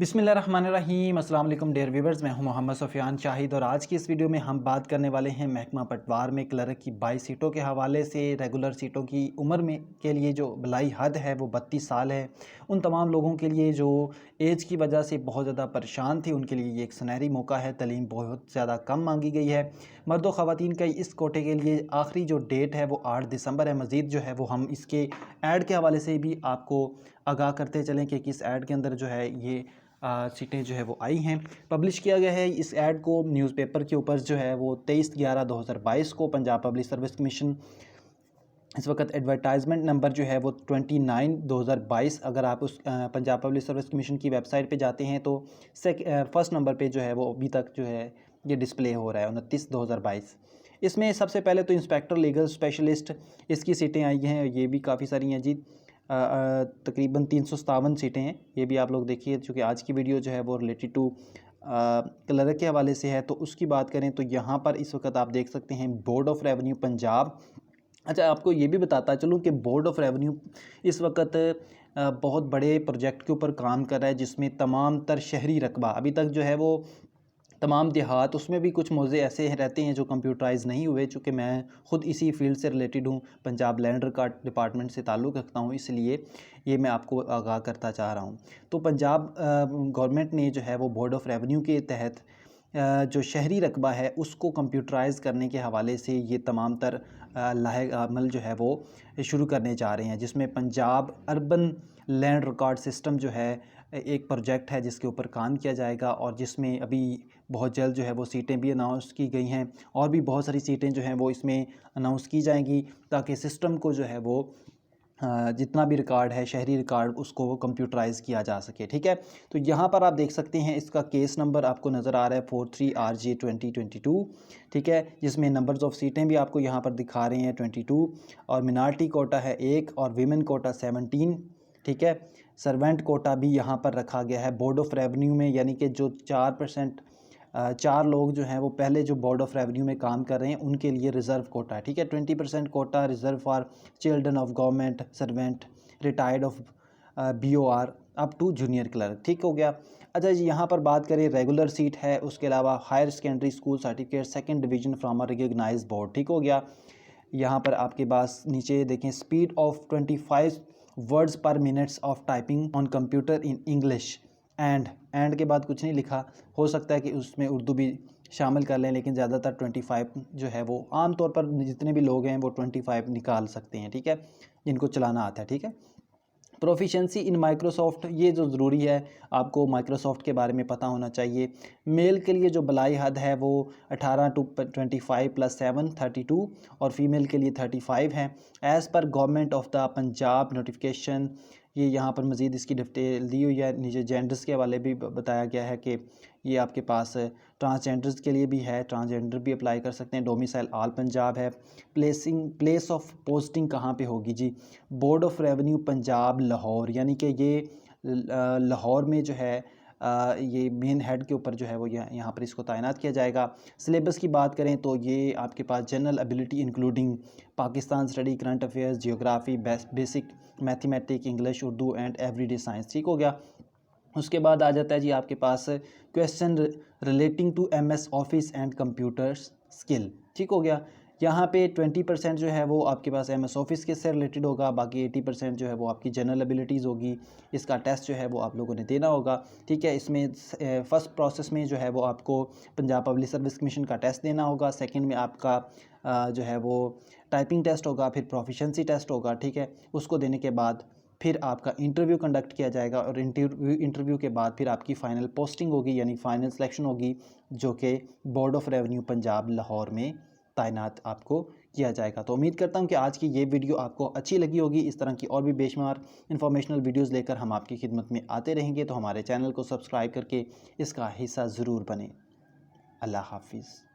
बिस्मिल्लाहिर्रहमानिर्रहीम अस्सलाम वालेकुम डियर व्यूवर्स, मैं हूं मोहम्मद सुफियान शाहिद और आज की इस वीडियो में हम बात करने वाले हैं महकमा पटवार में क्लर्क की 22 सीटों के हवाले से। रेगुलर सीटों की उम्र में के लिए जो भलाई हद है वो 32 साल है। उन तमाम लोगों के लिए जो एज की वजह से बहुत ज़्यादा परेशान थे उनके लिए ये एक सुनहरी मौका है। तलीम बहुत ज़्यादा कम मांगी गई है। मर्द व ख़वातीन का इस कोटे के लिए आखिरी जो डेट है वो 8 दिसंबर है। मज़ीद जो है वो हम इसके ऐड के हवाले से भी आपको आगाह करते चलें कि किस ऐड के अंदर जो है ये सीटें जो है वो आई हैं। पब्लिश किया गया है इस ऐड को न्यूज़पेपर के ऊपर जो है वो 23/11/2022 को। पंजाब पब्लिक सर्विस कमीशन इस वक्त एडवर्टाइजमेंट नंबर जो है वो 29/2022। अगर आप उस पंजाब पब्लिक सर्विस कमीशन की वेबसाइट पे जाते हैं तो फर्स्ट नंबर पे जो है वो अभी तक जो है ये डिस्प्ले हो रहा है 29/2022। इसमें सबसे पहले तो इंस्पेक्टर लीगल स्पेशलिस्ट इसकी सीटें आई हैं, ये भी काफ़ी सारी हैं जी। तकरीबन 357 सीटें हैं। ये भी आप लोग देखिए, चूँकि आज की वीडियो जो है वो रिलेटेड टू क्लर्क के हवाले से है तो उसकी बात करें तो यहाँ पर इस वक्त आप देख सकते हैं बोर्ड ऑफ रेवेन्यू पंजाब। अच्छा, आपको ये भी बताता चलूँ कि बोर्ड ऑफ रेवेन्यू इस वक्त बहुत बड़े प्रोजेक्ट के ऊपर काम कर रहा है जिसमें तमाम तर शहरी रकबा, अभी तक जो है वो तमाम देहात, उसमें भी कुछ मौज़े ऐसे रहते हैं जो कंप्यूटराइज़ नहीं हुए। चूँकि मैं ख़ुद इसी फील्ड से रिलेटेड हूँ, पंजाब लैंड रिकॉर्ड डिपार्टमेंट से ताल्लुक़ रखता हूँ, इसलिए ये मैं आपको आगाह करता चाह रहा हूँ। तो पंजाब गवर्नमेंट ने जो है वो बोर्ड ऑफ रेवेन्यू के तहत जो शहरी रकबा है उसको कंप्यूटराइज़ करने के हवाले से ये तमाम तर लाहेक अमल जो है वो शुरू करने जा रहे हैं, जिसमें Punjab urban land record system जो है एक प्रोजेक्ट है जिसके ऊपर काम किया जाएगा और जिसमें अभी बहुत जल्द जो है वो सीटें भी अनाउंस की गई हैं और भी बहुत सारी सीटें जो हैं वो इसमें अनाउंस की जाएंगी ताकि सिस्टम को जो है वो जितना भी रिकॉर्ड है शहरी रिकॉर्ड उसको कंप्यूटराइज़ किया जा सके। ठीक है, तो यहाँ पर आप देख सकते हैं इसका केस नंबर आपको नज़र आ रहा है 43RJ2022। ठीक है, जिसमें नंबर्स ऑफ़ सीटें भी आपको यहाँ पर दिखा रहे हैं 22 और मिनार्टी कोटा है 1 और वीमेन कोटा 17। ठीक है, सर्वेंट कोटा भी यहाँ पर रखा गया है बोर्ड ऑफ रेवेन्यू में, यानी कि जो 4% 4 लोग जो हैं वो पहले जो बोर्ड ऑफ रेवेन्यू में काम कर रहे हैं उनके लिए रिज़र्व कोटा है। ठीक है, 20% quota reserved for children of government servant retired of BOR up to junior clerk. ठीक हो गया। अच्छा जी, यहाँ पर बात करें रेगुलर सीट है, उसके अलावा higher secondary school certificate 2nd division from a recognised board. ठीक हो गया। यहाँ पर आपके पास नीचे देखें speed of 25 words per minutes of typing on computer in English and के बाद कुछ नहीं लिखा, हो सकता है कि उसमें उर्दू भी शामिल कर लें, लेकिन ज़्यादातर 25 जो है वो आम तौर पर जितने भी लोग हैं वो 25 निकाल सकते हैं। ठीक है, जिनको चलाना आता है। ठीक है, प्रोफिशेंसी इन माइक्रोसॉफ्ट, ये जो ज़रूरी है आपको माइक्रोसॉफ्ट के बारे में पता होना चाहिए। मेल के लिए जो बलाई हद है वो 18 to 25 + 7 32 और फीमेल के लिए 35 है as per government of the Punjab notification. ये यहाँ पर मज़ीद इसकी डिटेल दी हुई है। नीचे जेंडर्स के वाले भी बताया गया है कि ये आपके पास ट्रांसजेंडर्स के लिए भी है, ट्रांसजेंडर भी अप्लाई कर सकते हैं। डोमिसाइल ऑल पंजाब है। प्लेस ऑफ पोस्टिंग कहाँ पे होगी जी? Board of revenue Punjab Lahore, यानी कि ये लाहौर में जो है ये मेन हेड के ऊपर जो है वो यहाँ पर इसको तैनात किया जाएगा। सिलेबस की बात करें तो ये आपके पास general ability including Pakistan study, current affairs, geography, basic mathematic, English, Urdu and everyday science. ठीक हो गया। उसके बाद आ जाता है जी आपके पास question relating to MS office and computers skill. ठीक हो गया। यहाँ पे 20% जो है वो आपके पास MS ऑफिस के से रिलेटेड होगा, बाकी 80% जो है वो आपकी जनरल एबिलिटीज़ होगी। इसका टेस्ट जो है वो आप लोगों ने देना होगा। ठीक है, इसमें फ़र्स्ट प्रोसेस में जो है वो आपको पंजाब पब्लिक सर्विस कमीशन का टेस्ट देना होगा। सेकंड में आपका जो है वो टाइपिंग टेस्ट होगा, फिर प्रोफिशेंसी टेस्ट होगा। ठीक है, उसको देने के बाद फिर आपका इंटरव्यू कंडक्ट किया जाएगा और इंटरव्यू के बाद फिर आपकी फ़ाइनल पोस्टिंग होगी, यानी फ़ाइनल सिलेक्शन होगी, जो कि board of revenue Punjab Lahore में तैनात आपको किया जाएगा। तो उम्मीद करता हूं कि आज की ये वीडियो आपको अच्छी लगी होगी। इस तरह की और भी बेशुमार इंफॉर्मेशनल वीडियोस लेकर हम आपकी खिदमत में आते रहेंगे, तो हमारे चैनल को सब्सक्राइब करके इसका हिस्सा ज़रूर बने। अल्लाह हाफिज़।